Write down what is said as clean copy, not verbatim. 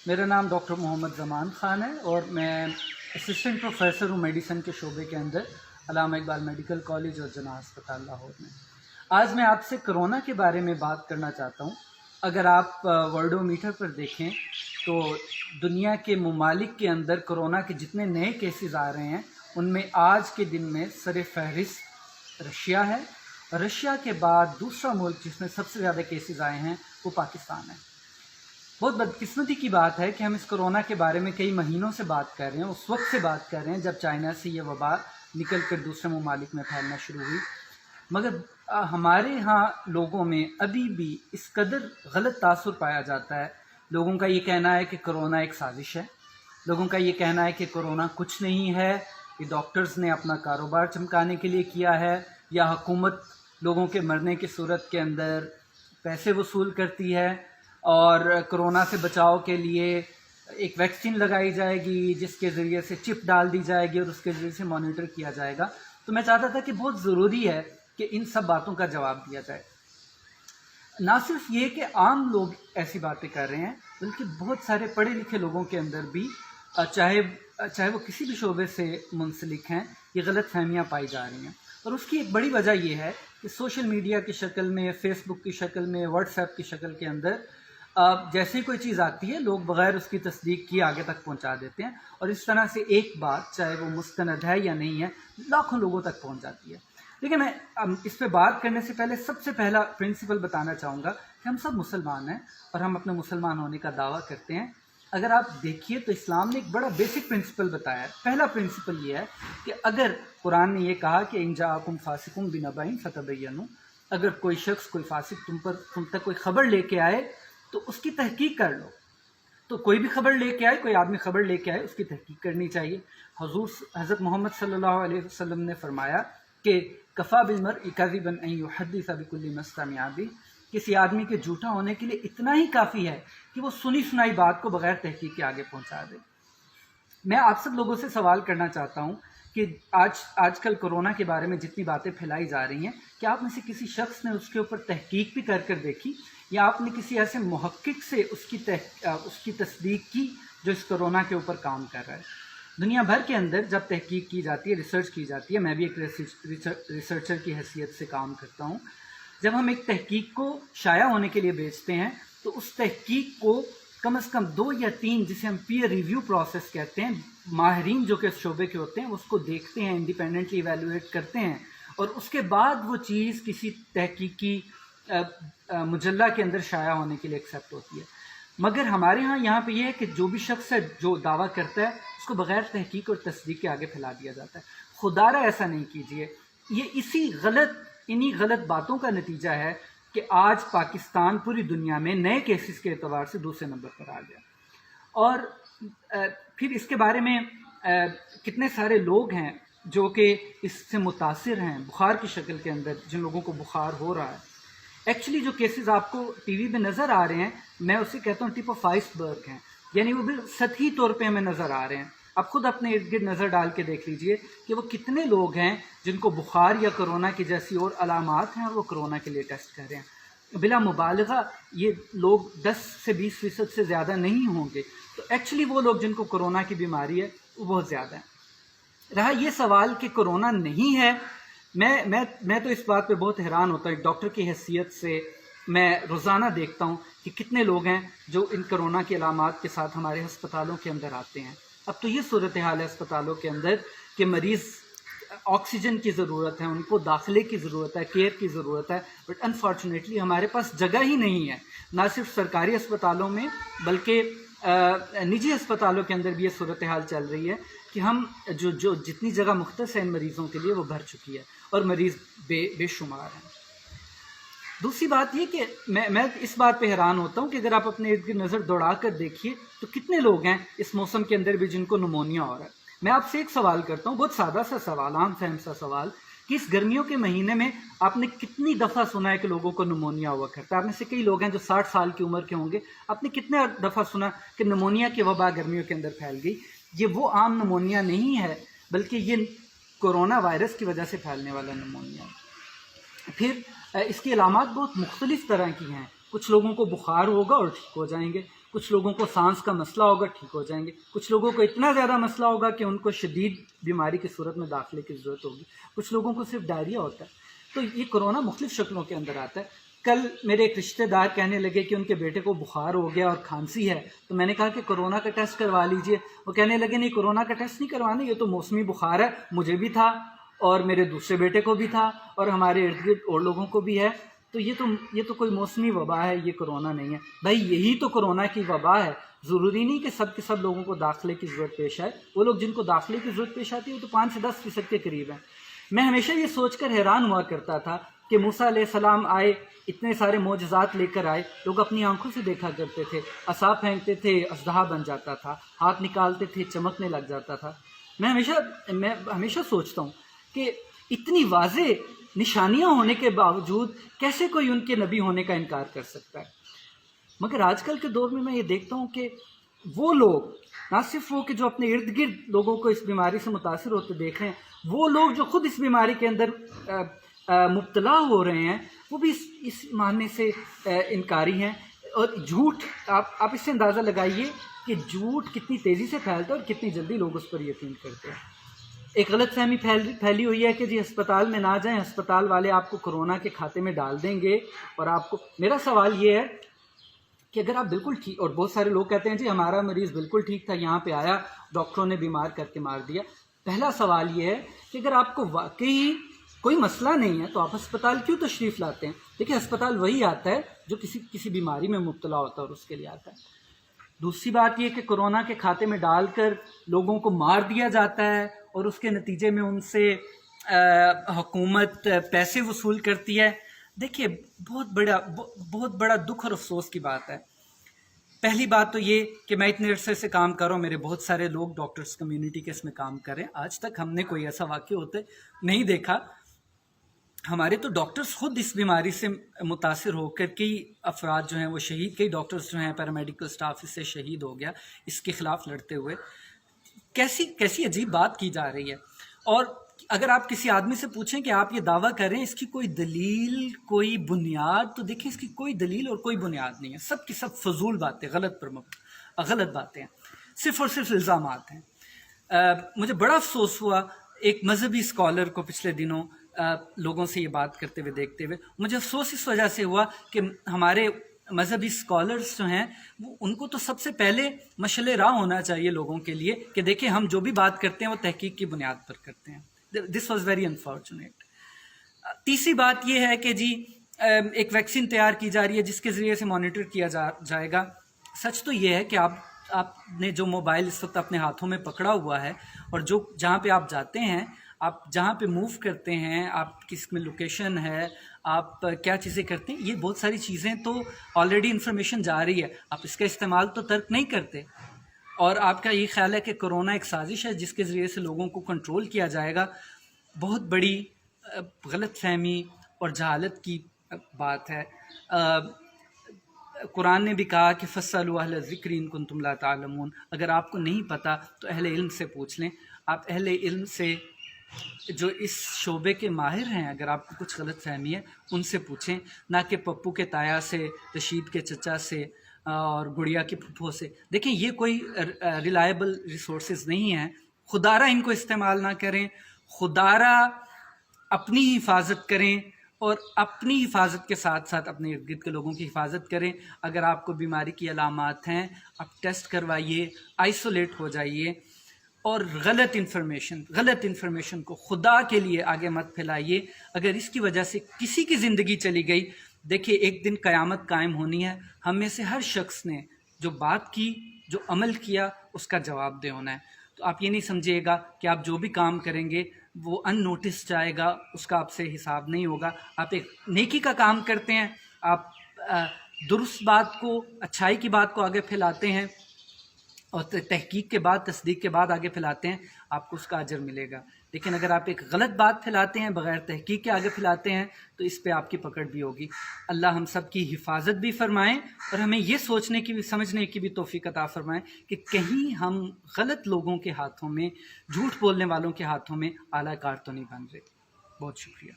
میرا نام ڈاکٹر محمد زمان خان ہے اور میں اسسٹنٹ پروفیسر ہوں میڈیسن کے شعبے کے اندر علامہ اقبال میڈیکل کالج اور جناح ہسپتال لاہور میں۔ آج میں آپ سے کرونا کے بارے میں بات کرنا چاہتا ہوں۔ اگر آپ ورلڈو میٹر پر دیکھیں تو دنیا کے ممالک کے اندر کرونا کے جتنے نئے کیسز آ رہے ہیں ان میں آج کے دن میں سر فہرست رشیا ہے، اور رشیا کے بعد دوسرا ملک جس میں سب سے زیادہ کیسز آئے ہیں وہ پاکستان ہے۔ بہت بدقسمتی کی بات ہے کہ ہم اس کرونا کے بارے میں کئی مہینوں سے بات کر رہے ہیں، اس وقت سے بات کر رہے ہیں جب چائنا سے یہ وبا نکل کر دوسرے ممالک میں پھیلنا شروع ہوئی، مگر ہمارے ہاں لوگوں میں ابھی بھی اس قدر غلط تاثر پایا جاتا ہے۔ لوگوں کا یہ کہنا ہے کہ کرونا ایک سازش ہے، لوگوں کا یہ کہنا ہے کہ کرونا کچھ نہیں ہے، یہ ڈاکٹرز نے اپنا کاروبار چمکانے کے لیے کیا ہے، یا حکومت لوگوں کے مرنے کی صورت کے اندر پیسے وصول کرتی ہے، اور کرونا سے بچاؤ کے لیے ایک ویکسین لگائی جائے گی جس کے ذریعے سے چپ ڈال دی جائے گی اور اس کے ذریعے سے مانیٹر کیا جائے گا۔ تو میں چاہتا تھا کہ بہت ضروری ہے کہ ان سب باتوں کا جواب دیا جائے۔ نہ صرف یہ کہ عام لوگ ایسی باتیں کر رہے ہیں، بلکہ بہت سارے پڑھے لکھے لوگوں کے اندر بھی چاہے وہ کسی بھی شعبے سے منسلک ہیں، یہ غلط فہمیاں پائی جا رہی ہیں۔ اور اس کی ایک بڑی وجہ یہ ہے کہ سوشل میڈیا کی شکل میں، فیس بک کی شکل میں، واٹس ایپ کی شکل کے اندر جیسے کوئی چیز آتی ہے لوگ بغیر اس کی تصدیق کیے آگے تک پہنچا دیتے ہیں، اور اس طرح سے ایک بات چاہے وہ مستند ہے یا نہیں ہے لاکھوں لوگوں تک پہنچ جاتی ہے۔ لیکن میں اس پہ بات کرنے سے پہلے سب سے پہلا پرنسپل بتانا چاہوں گا کہ ہم سب مسلمان ہیں اور ہم اپنے مسلمان ہونے کا دعویٰ کرتے ہیں۔ اگر آپ دیکھیے تو اسلام نے ایک بڑا بیسک پرنسپل بتایا ہے۔ پہلا پرنسپل یہ ہے کہ اگر قرآن نے یہ کہا کہ ان جاءکم فاسق بنبأ فتبینوا، اگر کوئی شخص، کوئی فاسق تم تک کوئی خبر لے کے آئے تو اس کی تحقیق کر لو۔ تو کوئی بھی خبر لے کے آئے، کوئی آدمی خبر لے کے آئے، اس کی تحقیق کرنی چاہیے۔ حضرت محمد صلی اللہ علیہ وسلم نے فرمایا کہ کفا بالمرء کذبا ان یحدث بکل ما سمع بہ، کسی آدمی کے جھوٹا ہونے کے لیے اتنا ہی کافی ہے کہ وہ سنی سنائی بات کو بغیر تحقیق کے آگے پہنچا دے۔ میں آپ سب لوگوں سے سوال کرنا چاہتا ہوں کہ آج کل کرونا کے بارے میں جتنی باتیں پھیلائی جا رہی ہیں، کیا آپ میں سے کسی شخص نے اس کے اوپر تحقیق بھی کر دیکھی، یا آپ نے کسی ایسے محقق سے اس کی تصدیق کی جو اس کرونا کے اوپر کام کر رہا ہے؟ دنیا بھر کے اندر جب تحقیق کی جاتی ہے، ریسرچ کی جاتی ہے، میں بھی ایک ریسرچر کی حیثیت سے کام کرتا ہوں، جب ہم ایک تحقیق کو شائع ہونے کے لیے بھیجتے ہیں تو اس تحقیق کو کم از کم 2 یا 3 جسے ہم پیئر ریویو پروسیس کہتے ہیں، ماہرین جو کہ اس شعبے کے ہوتے ہیں اس کو دیکھتے ہیں، انڈیپینڈنٹلی ایویلویٹ کرتے ہیں، اور اس کے بعد وہ چیز کسی تحقیقی مجلہ کے اندر شائع ہونے کے لیے ایکسیپٹ ہوتی ہے۔ مگر ہمارے ہاں یہاں پہ یہ ہے کہ جو بھی شخص ہے جو دعویٰ کرتا ہے اس کو بغیر تحقیق اور تصدیق کے آگے پھیلا دیا جاتا ہے۔ خدارہ ایسا نہیں کیجیے۔ یہ انہی غلط باتوں کا نتیجہ ہے کہ آج پاکستان پوری دنیا میں نئے کیسز کے اعتبار سے دوسرے نمبر پر آ گیا، اور پھر اس کے بارے میں کتنے سارے لوگ ہیں جو کہ اس سے متاثر ہیں بخار کی شکل کے اندر، جن لوگوں کو بخار ہو رہا ہے۔ ایکچولی جو کیسز آپ کو ٹی وی پہ نظر آ رہے ہیں، میں اسے کہتا ہوں ٹپ آف آئس برگ ہیں، یعنی وہ بھی سطحی طور پہ ہمیں نظر آ رہے ہیں۔ آپ خود اپنے ارد گرد نظر ڈال کے دیکھ لیجئے کہ وہ کتنے لوگ ہیں جن کو بخار یا کرونا کی جیسی اور علامات ہیں اور وہ کرونا کے لیے ٹیسٹ کر رہے ہیں۔ بلا مبالغہ یہ لوگ 10 سے 20% سے زیادہ نہیں ہوں گے۔ تو ایکچولی وہ لوگ جن کو کرونا کی بیماری ہے وہ بہت زیادہ ہیں۔ رہا یہ سوال کہ کرونا نہیں ہے، میں تو اس بات پہ بہت حیران ہوتا ہوں۔ ایک ڈاکٹر کی حیثیت سے میں روزانہ دیکھتا ہوں کہ کتنے لوگ ہیں جو ان کرونا کی علامات کے ساتھ ہمارے ہسپتالوں کے اندر آتے ہیں۔ اب تو یہ صورتحال ہے ہسپتالوں کے اندر کہ مریض آکسیجن کی ضرورت ہے، ان کو داخلے کی ضرورت ہے، کیئر کی ضرورت ہے، بٹ انفارچونیٹلی ہمارے پاس جگہ ہی نہیں ہے۔ نہ صرف سرکاری اسپتالوں میں بلکہ نجی اسپتالوں کے اندر بھی یہ صورتحال چل رہی ہے کہ ہم جو جتنی جگہ مختص ہے ان مریضوں کے لیے وہ بھر چکی ہے، اور مریض بے شمار ہیں۔ دوسری بات یہ کہ میں اس بات پہ حیران ہوتا ہوں کہ اگر آپ اپنے ارد گرد نظر دوڑا کر دیکھیے تو کتنے لوگ ہیں اس موسم کے اندر بھی جن کو نمونیا ہو رہا ہے۔ میں آپ سے ایک سوال کرتا ہوں، بہت سادہ سا سوال، عام فہم سا سوال، کہ اس گرمیوں کے مہینے میں آپ نے کتنی دفعہ سنا ہے کہ لوگوں کو نمونیا ہوا کرتا ہے؟ آپ میں سے کئی لوگ ہیں جو 60 سال کی عمر کے ہوں گے، آپ نے کتنے دفعہ سنا کہ نمونیا کی وبا گرمیوں کے اندر پھیل گئی؟ یہ وہ عام نمونیا نہیں ہے، بلکہ یہ کورونا وائرس کی وجہ سے پھیلنے والا نمونیا ہے۔ پھر اس کی علامات بہت مختلف طرح کی ہیں۔ کچھ لوگوں کو بخار ہوگا اور ٹھیک ہو جائیں گے، کچھ لوگوں کو سانس کا مسئلہ ہوگا، ٹھیک ہو جائیں گے، کچھ لوگوں کو اتنا زیادہ مسئلہ ہوگا کہ ان کو شدید بیماری کی صورت میں داخلے کی ضرورت ہوگی، کچھ لوگوں کو صرف ڈائریا ہوتا ہے۔ تو یہ کرونا مختلف شکلوں کے اندر آتا ہے۔ کل میرے ایک رشتہ دار کہنے لگے کہ ان کے بیٹے کو بخار ہو گیا اور کھانسی ہے، تو میں نے کہا کہ کرونا کا ٹیسٹ کروا لیجئے۔ وہ کہنے لگے نہیں، کرونا کا ٹیسٹ نہیں کروانا، یہ تو موسمی بخار ہے، مجھے بھی تھا اور میرے دوسرے بیٹے کو بھی تھا اور ہمارے ارد گرد اور لوگوں کو بھی ہے، تو یہ تو کوئی موسمی وبا ہے، یہ کرونا نہیں ہے۔ بھائی یہی تو کرونا کی وبا ہے۔ ضروری نہیں کہ سب کے سب لوگوں کو داخلے کی ضرورت پیش آئے، وہ لوگ جن کو داخلے کی ضرورت پیش آتی ہے وہ تو 5 سے 10% کے قریب ہیں۔ میں ہمیشہ یہ سوچ کر حیران ہوا کرتا تھا کہ موسیٰ علیہ السلام آئے، اتنے سارے معجزات لے کر آئے، لوگ اپنی آنکھوں سے دیکھا کرتے تھے، عصا پھینکتے تھے، اژدہا بن جاتا تھا، ہاتھ نکالتے تھے، چمکنے لگ جاتا تھا۔ میں ہمیشہ سوچتا ہوں کہ اتنی واضح نشانیاں ہونے کے باوجود کیسے کوئی ان کے نبی ہونے کا انکار کر سکتا ہے؟ مگر آج کل کے دور میں یہ دیکھتا ہوں کہ وہ لوگ، نہ صرف وہ کہ جو اپنے ارد گرد لوگوں کو اس بیماری سے متاثر ہوتے دیکھ رہے ہیں، وہ لوگ جو خود اس بیماری کے اندر مبتلا ہو رہے ہیں، وہ بھی اس ماننے سے انکاری ہیں۔ اور جھوٹ، آپ اس سے اندازہ لگائیے کہ جھوٹ کتنی تیزی سے پھیلتا ہے اور کتنی جلدی لوگ اس پر یقین کرتے ہیں۔ ایک غلط فہمی پھیلی ہوئی ہے کہ جی ہسپتال میں نہ جائیں، ہسپتال والے آپ کو کرونا کے کھاتے میں ڈال دیں گے اور آپ کو۔ میرا سوال یہ ہے کہ اگر آپ بالکل ٹھیک، اور بہت سارے لوگ کہتے ہیں جی ہمارا مریض بالکل ٹھیک تھا، یہاں پہ آیا ڈاکٹروں نے بیمار کر کے مار دیا۔ پہلا سوال یہ ہے کہ اگر آپ کو واقعی کوئی مسئلہ نہیں ہے تو آپ ہسپتال کیوں تشریف لاتے ہیں؟ دیکھیں ہسپتال وہی آتا ہے جو کسی بیماری میں مبتلا ہوتا ہے اور اس کے لیے آتا ہے۔ دوسری بات یہ کہ کرونا کے کھاتے میں ڈال کر لوگوں کو مار دیا جاتا ہے اور اس کے نتیجے میں ان سے حکومت پیسے وصول کرتی ہے۔ دیکھیے بہت بڑا دکھ اور افسوس کی بات ہے۔ پہلی بات تو یہ کہ میں اتنے عرصے سے کام کر رہا ہوں، میرے بہت سارے لوگ ڈاکٹرز کمیونٹی کے اس میں کام کر رہے ہیں، آج تک ہم نے کوئی ایسا واقعہ ہوتے نہیں دیکھا۔ ہمارے تو ڈاکٹرز خود اس بیماری سے متاثر ہو کر کئی افراد جو ہیں وہ شہید، کئی ڈاکٹرز جو ہیں پیرامیڈیکل سٹاف اس سے شہید ہو گیا اس کے خلاف لڑتے ہوئے۔ کیسی عجیب بات کی جا رہی ہے۔ اور اگر آپ کسی آدمی سے پوچھیں کہ آپ یہ دعویٰ کریں اس کی کوئی دلیل، کوئی بنیاد، تو دیکھیں اس کی کوئی دلیل اور کوئی بنیاد نہیں ہے، سب کی سب فضول باتیں، غلط باتیں ہیں، صرف اور صرف الزامات ہیں۔ مجھے بڑا افسوس ہوا ایک مذہبی اسکالر کو پچھلے دنوں لوگوں سے یہ بات کرتے ہوئے دیکھتے ہوئے۔ مجھے افسوس اس وجہ سے ہوا کہ ہمارے مذہبی اسکالرس جو ہیں ان کو تو سب سے پہلے مشعل راہ ہونا چاہیے لوگوں کے لیے کہ دیکھیں ہم جو بھی بات کرتے ہیں وہ تحقیق کی بنیاد پر کرتے ہیں۔ This was very unfortunate. تیسری بات یہ ہے کہ جی ایک ویکسین تیار کی جا رہی ہے جس کے ذریعے سے مانیٹر کیا جائے گا۔ سچ تو یہ ہے کہ آپ نے جو موبائل اس وقت اپنے ہاتھوں میں پکڑا ہوا ہے اور جہاں پہ آپ جاتے ہیں، آپ جہاں پہ موو کرتے ہیں، آپ کس میں لوکیشن ہے، آپ کیا چیزیں کرتے ہیں، یہ بہت ساری چیزیں تو آلریڈی انفارمیشن جا رہی ہے، آپ اس کا استعمال تو ترک نہیں کرتے۔ اور آپ کا یہ خیال ہے کہ کرونا ایک سازش ہے جس کے ذریعے سے لوگوں کو کنٹرول کیا جائے گا، بہت بڑی غلط فہمی اور جہالت کی بات ہے۔ قرآن نے بھی کہا کہ فَاسْأَلُوا أَهْلَ الذِّكْرِ إِن كُنتُمْ لَا تَعْلَمُونَ، اگر آپ کو نہیں پتہ تو اہل علم سے پوچھ لیں۔ آپ اہل علم سے جو اس شعبے کے ماہر ہیں، اگر آپ کو کچھ غلط فہمی ہے ان سے پوچھیں، نہ کہ پپو کے تایا سے، رشید کے چچا سے اور گڑیا کے پھپھو سے۔ دیکھیں یہ کوئی ریلائبل ریسورسز نہیں ہیں، خدارہ ان کو استعمال نہ کریں، خدارہ اپنی حفاظت کریں اور اپنی حفاظت کے ساتھ ساتھ اپنے ارد گرد کے لوگوں کی حفاظت کریں۔ اگر آپ کو بیماری کی علامات ہیں آپ ٹیسٹ کروائیے، آئسولیٹ ہو جائیے، اور غلط انفارمیشن کو خدا کے لیے آگے مت پھیلائیے۔ اگر اس کی وجہ سے کسی کی زندگی چلی گئی، دیکھیے ایک دن قیامت قائم ہونی ہے، ہم میں سے ہر شخص نے جو بات کی، جو عمل کیا، اس کا جواب دہ ہونا ہے۔ تو آپ یہ نہیں سمجھیے گا کہ آپ جو بھی کام کریں گے وہ ان نوٹس جائے گا، اس کا آپ سے حساب نہیں ہوگا۔ آپ ایک نیکی کا کام کرتے ہیں، آپ درست بات کو، اچھائی کی بات کو آگے پھیلاتے ہیں اور تحقیق کے بعد، تصدیق کے بعد آگے پھیلاتے ہیں، آپ کو اس کا اجر ملے گا۔ لیکن اگر آپ ایک غلط بات پھیلاتے ہیں، بغیر تحقیق کے آگے پھیلاتے ہیں، تو اس پہ آپ کی پکڑ بھی ہوگی۔ اللہ ہم سب کی حفاظت بھی فرمائیں اور ہمیں یہ سوچنے کی بھی، سمجھنے کی بھی توفیق عطا فرمائیں کہ کہیں ہم غلط لوگوں کے ہاتھوں میں، جھوٹ بولنے والوں کے ہاتھوں میں اعلی کار تو نہیں بن رہے۔ بہت شکریہ۔